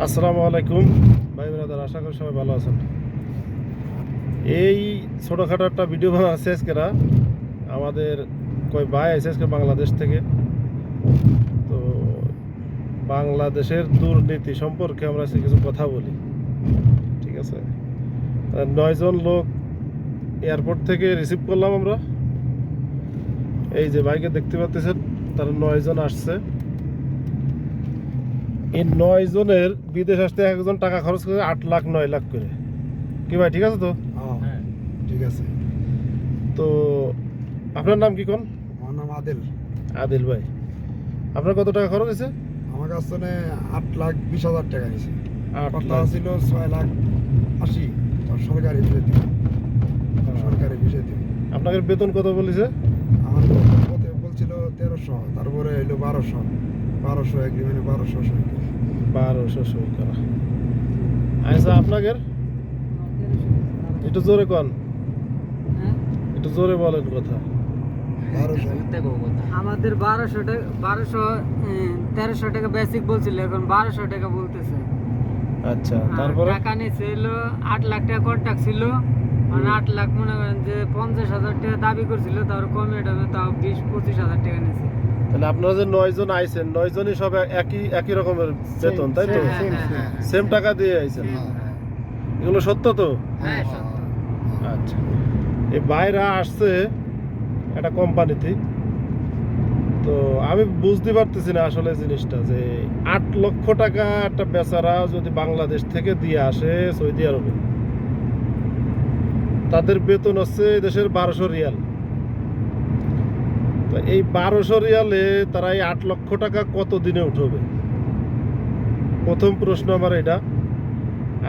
আসসালামু আলাইকুম ভাই ব্রাদার, আশা করি সবাই ভালো আছেন। এই ছোটোখাটো একটা ভিডিও বানাচ্ছে আজকেরা আমাদের কয় ভাই আছে আজকে বাংলাদেশ থেকে। তো বাংলাদেশের দুর্নীতি সম্পর্কে আমরা আজকে কিছু কথা বলি, ঠিক আছে? 9 জন লোক এয়ারপোর্ট থেকে রিসিভ করলাম আমরা। এই যে ভাইকে দেখতে পাচ্ছেন, তারা 9 জন আসছে। এই 9 জনের বিদেশ আসতে একজন টাকা খরচ করে 8 লাখ 9 লাখ করে। কি ভাই ঠিক আছে তো? হ্যাঁ ঠিক আছে। তো আপনার নাম কি কোন? আমার নাম আদিল। আদিল ভাই, আপনার কত টাকা খরচ হয়েছে? আমার কাছ থেকে 8,20,000 টাকা নিয়েছে। 8 কথা লাখ। ছিল 6,80,000 সরকারি বিষয় দিব। সরকারি বিষয় দিব। আপনাদের বেতন কত বলেছে? আমার কত বলছিল 1300, তারপরে হইলো 1200 এগ্রিমেন্টে 1200 সই করে। 1200 সই করা। আচ্ছা, আপনাদের একটু জোরে কন, একটু জোরে বলেন কথা। 1200 আমাদের 1300 টাকা বেসিক বলছিল, এখন 1200 টাকা বলতেছে। আচ্ছা, আর তারপরে টাকা নিয়েছিল 8 লাখ টাকা কন্ট্রাক্ট ছিল, মানে 8 লাখ মনে করেন যে 50,000 টাকা দাবি করছিল, তার কমে দামে তাও 20-25,000 টাকা নিয়েছে। তাহলে আপনারা যে 9 জন আইছেন, 9 জনই সব একই রকমের বেতন, তাই তো? হ্যাঁ, হ্যাঁ, সেম টাকা দিয়ে আইছেন। এগুলো সত্য তো? হ্যাঁ, সত্য। আচ্ছা, এই বাইরা আসছে একটা কোম্পানিতে। তো আমি বুঝতে পারতেছি না আসলে জিনিসটা, যে 8 লক্ষ টাকা একটা বেচারা যদি বাংলাদেশ থেকে দিয়ে আসে সৌদি আরবে, তাদের বেতন হচ্ছে দেশের 1200 রিয়াল। তো এই 1200 রিয়ালে তারা এই 8 লক্ষ টাকা কত দিনে উঠবে? প্রথম প্রশ্ন আমার এটা।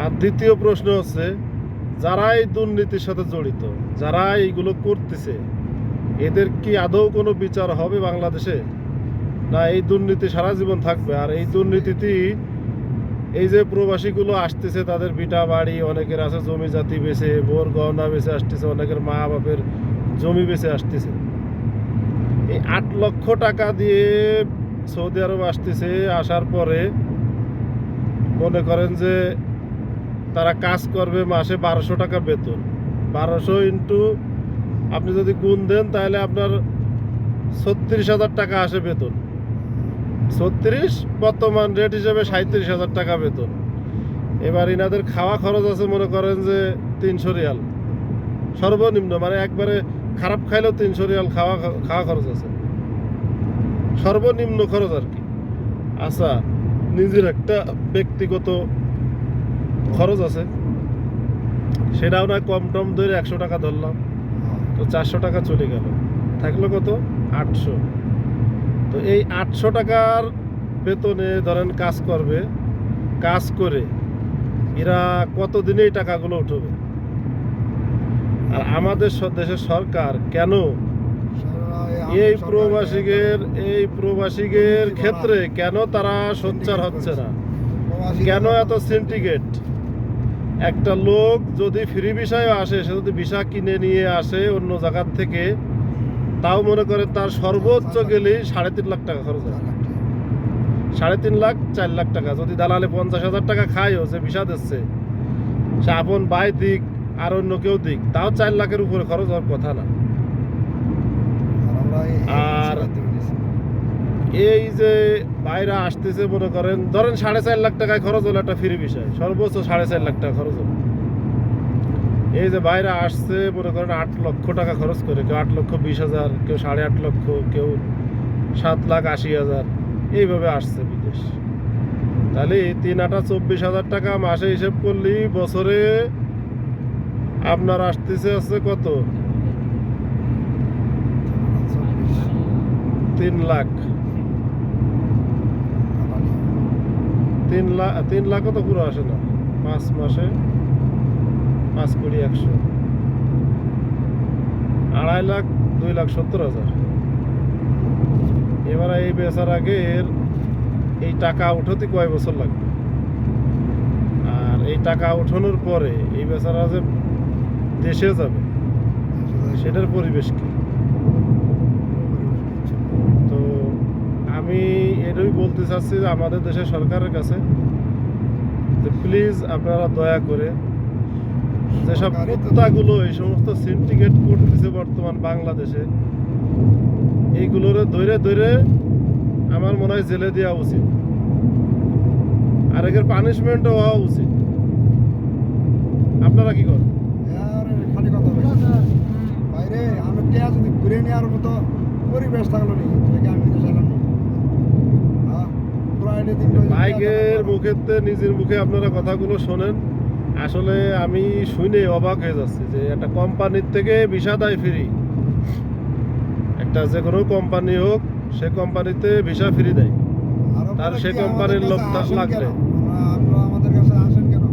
আর দ্বিতীয় প্রশ্ন হচ্ছে, যারা এই দুর্নীতির সাথে জড়িত, যারা এইগুলো করতেছে, এদের কি আদৌ কোনো বিচার হবে বাংলাদেশে? না এই দুর্নীতি সারা জীবন থাকবে? আর এই দুর্নীতিতেই এই যে প্রবাসীগুলো আসতেছে, তাদের ভিটা বাড়ি, অনেকের আছে জমি জাতি বেচে, বোর গহনা বেচে আসতেছে, অনেকের মা বাপের জমি বেচে আসতেছে। এই 8 লক্ষ টাকা দিয়ে সৌদি আরব আসতেছে, আসার পরে মনে করেন যে তারা কাজ করবে, মাসে 1200 টাকা বেতন। 1200 ইন্টু আপনি যদি গুণ দেন, তাহলে আপনার 36,000 টাকা আসে বেতন। 36 বর্তমান রেট হিসেবে 37,000 টাকা বেতন। এবার ইনাদের খাওয়া খরচ আছে মনে করেন যে 300 রিয়াল সর্বনিম্ন, মানে একবারে খারাপ খাইলেও 300 রিয়াল খাওয়া খরচ আছে, সর্বনিম্ন খরচ আর কি। আচ্ছা, নিজের একটা ব্যক্তিগত খরচ আছে, সেটাও না কম টম ধরে 100 টাকা ধরলাম, তো 400 টাকা চলে গেল, থাকলো কত? 800। তো এই 800 টাকার বেতনে ধরেন কাজ করবে, কাজ করে এরা কতদিনে এই টাকাগুলো উঠবে? আর আমাদের দেশের সরকার কেন এই প্রবাসীদের ক্ষেত্রে কেন তারা সোচ্চার হচ্ছে না? কেন এত সিন্ডিকেট? একটা লোক যদি ফ্রি ভিসায় আসে, সে যদি ভিসা কিনে নিয়ে আসে অন্য জায়গার থেকে, তাও মনে করে তার সর্বোচ্চ গেলেই 3.5 লাখ টাকা খরচ হয়। 3.5 লাখ 4 লাখ টাকা। যদি দালালে 50,000 টাকা খায়ও, যে ভিসা দিচ্ছে, সে আপন ভাই দিক আর অন্য কেউ দিক, তাও 4 লাখের উপরে খরচ হওয়ার কথা না। আর এই যে বাইরা আসতেছে, মনে করেন ধরেন 4.5 লাখ টাকায় খরচ হলো একটা ফ্রি ভিসায়, সর্বোচ্চ 4.5 লাখ টাকা খরচ হলো। এই যে বাইরা আসছে মনে করেন 8 লক্ষ টাকা খরচ করে, কেউ 8,20,000, কেউ 8.5 লক্ষ, কেউ 7,80,000, এইভাবে আসছে বিদেশ। তাহলে 3,24,000 টাকা মাসে হিসেব করলেই বছরে আপনার আসতেছে হচ্ছে কত? 3 লাখ। 3 লাখও তো পুরো আসে না, 5 মাসে 5 কোটি 100, 2.5 লাখ, 2,70,000। এবার এই বেচার আগে এই টাকা উঠাতে কয় বছর লাগবে? আর এই টাকা উঠানোর পরে এই বেচারা যে দেশে যাবে, সেটার পরিবেশ কি? তো আমি এটাই বলতে চাচ্ছি যে আমাদের দেশের সরকারের কাছে তো প্লিজ আপনারা দয়া করে যেসব সরকারি তো- কুত্তাগুলো এই সমস্ত সিন্ডিকেট করতেছে বর্তমান বাংলাদেশে, এইগুলোরে ধরে ধরে আমার মনে হয় জেলে দেওয়া উচিত, আর এর পানিশমেন্টও হওয়া উচিত। আপনারা কি করেন? আর খালি কথা বলছি বাইরে আমি টিয়া যদি ঘুরে নেওয়ার মতো পরিবেশ থাকলো নি তাহলে আমি তো চালাম নি হ্যাঁ ফ্রাইডে দিন বাইকের মুখেতে নিজের মুখে আপনারা কথাগুলো শোনেন, আসলে আমি শুনে অবাক হয়ে যাচ্ছি যে একটা কোম্পানির থেকে ভিসা দেয় ফ্রি, একটা যে কোনো কোম্পানি হোক সে কোম্পানিতে ভিসা ফ্রি দেয়, তার সে কোম্পানির লোক লাগলে। আমরা আমাদের কাছে আসেন কেন?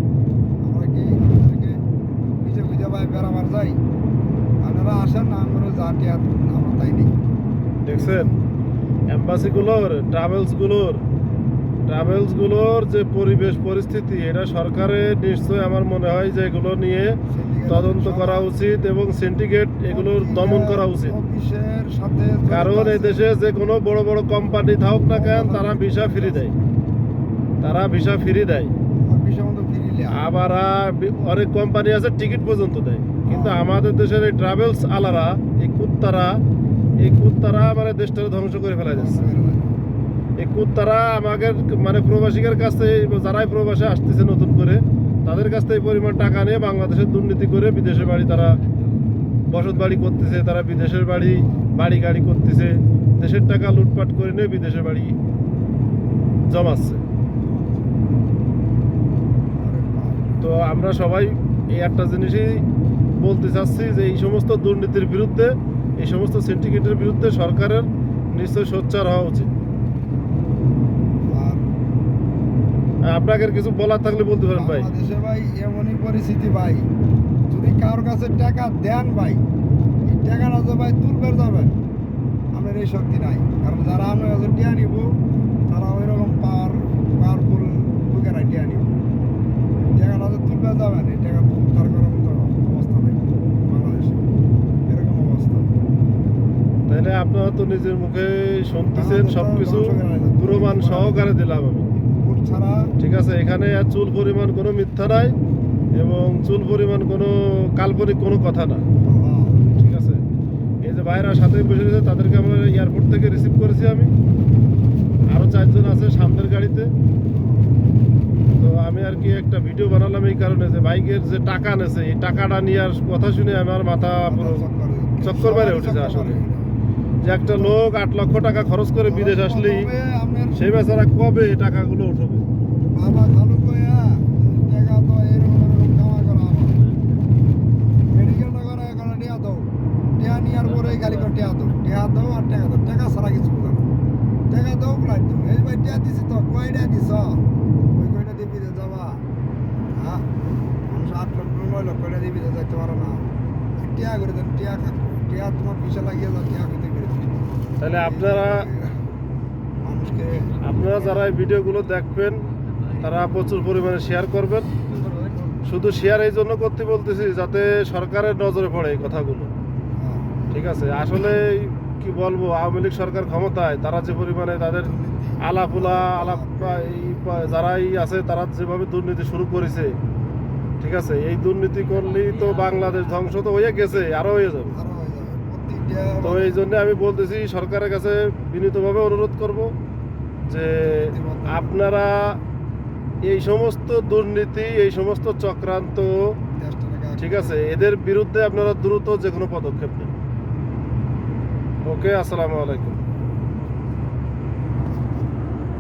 আমরা কি আপনাদেরকে বুঝে বুঝে ভাই বেড়াবার যাই? আপনারা আসেন না, আমরা যা টিয়া আমরা তাই নেই। দেখছেন এম্বাসিগুলোর ট্রাভেলসগুলোর যে পরিবেশ পরিস্থিতি, এটা সরকারের নিশ্চয় আমার মনে হয় যে এগুলো নিয়ে তদন্ত করা উচিত এবং সিন্ডিকেট এগুলোর দমন করা উচিত। অফিসের সাথে কারণ এই দেশে যে কোনো বড় বড় কোম্পানি থাকুক না কেন, তারা ভিসা ফ্রি দেয়, অফিসের মতো ফিরিলে আবার অনেক কোম্পানি আছে টিকিট পর্যন্ত দেয়। কিন্তু আমাদের দেশের এই ট্রাভেলস আলারা, এই কুত্তারা মানে দেশটাকে ধ্বংস করে ফেলা যাচ্ছে। এই কুত্তারা আমাদের মানে প্রবাসীদের কাছে, যারাই প্রবাসে আসতেছে নতুন করে, তাদের কাছ থেকে এই পরিমাণ টাকা নিয়ে বাংলাদেশের দুর্নীতি করে বিদেশের বাড়ি তারা বসত বাড়ি করতেছে, তারা বিদেশের বাড়ি গাড়ি করতেছে, দেশের টাকা লুটপাট করে নিয়ে বিদেশের বাড়ি জমাচ্ছে। তো আমরা সবাই এই একটা জিনিসই বলতে চাচ্ছি যে এই সমস্ত দুর্নীতির বিরুদ্ধে, এই সমস্ত সিন্ডিকেটের বিরুদ্ধে সরকারের নিশ্চয়ই সোচ্চার হওয়া উচিত। আর আপনাকে কিছু বলার থাকলে বলতে পারেন ভাই। বাংলাদেশে ভাই এমনই পরিস্থিতি ভাই, যদি কারোর কাছে টাকা দেন ভাই, এই টাকাটা তো ভাই তুলবের যাবেন, আমার এই শক্তি নাই। কারণ যারা আমার কাছে টিয়া নিব তারা ওই রকম পাওয়ারফুল লোকেরা টিয়া নিব, টাকাটা তো তুলবে যাবেন, এই টাকা উদ্ধার করার মতো অবস্থা নেই বাংলাদেশে, এরকম অবস্থা। তাহলে আপনারা তো নিজের মুখে শুনতেছেন, সবকিছু প্রমাণ সহকারে দিলাম আমি। ভোট ছাড়া ঠিক আছে, এখানে আর চুল পরিমাণ কোনো মিথ্যা নাই এবং চুল পরিমাণ কোনো কাল্পনিক কোনো কথা না। ঠিক আছে, এই যে ভাইরা সাথে বসে রয়েছে তাদেরকে আমরা এয়ারপোর্ট থেকে রিসিভ করেছি আমি, আরও 4 জন আছে সামনের গাড়িতে। তো আমি আর কি একটা ভিডিও বানালাম এই কারণে যে বাইকের যে টাকা নেছে, এই টাকাটা নেওয়ার কথা শুনে আমার মাথা পুরো চক্কর বাইরে উঠেছে আসলে। যে একটা লোক 8 লক্ষ টাকা খরচ করে বিদেশ আসলেই সেই বেচারা কবে এই টাকাগুলো উঠবে? বাবা চালু কইয়া টাকা তো এরকম কামা করা আমার মেডিকেলটা করে এখানে টিয়া দাও, টিয়া নেওয়ার পরে গালি করে টিয়া দাও আর টাকা দাও, টাকা ছাড়া কিছু বোঝা না, টাকা দাও প্রায় তুমি এই ভাই টিয়া দিছি তো কয়টা দিছ, ওই কয়টা দিবি যাবা হ্যাঁ, মানুষ 8 লক্ষ 9 লক্ষ কয়টা দিবি যাইতে পারো না, টিয়া করে দেন, টিয়া তোমার পয়সা লাগিয়ে যাও, টিয়া করতে করে তাহলে আপনারা যারা এই ভিডিওগুলো দেখবেন তারা প্রচুর পরিমাণে শেয়ার করবেন। শুধু শেয়ার এই জন্য করতে বলতেছি যাতে সরকারের নজরে পড়ে এই কথাগুলো। ঠিক আছে, আসলে কি বলবো, আওয়ামী লীগ সরকার ক্ষমতায়, তারা যে পরিমাণে তাদের যারাই আছে তারা যেভাবে দুর্নীতি শুরু করেছে, ঠিক আছে, এই দুর্নীতি করলেই তো বাংলাদেশ ধ্বংস তো হয়ে গেছে, আরো হয়ে যাবে। তো এই জন্য আমি বলতেছি সরকারের কাছে বিনীতভাবে অনুরোধ করব যে আপনারা এই সমস্ত দুর্নীতি, এই সমস্ত চক্রান্ত, ঠিক আছে, এদের বিরুদ্ধে আপনারা দ্রুত যে কোনো পদক্ষেপ নেন। ওকে, আসসালামু আলাইকুম।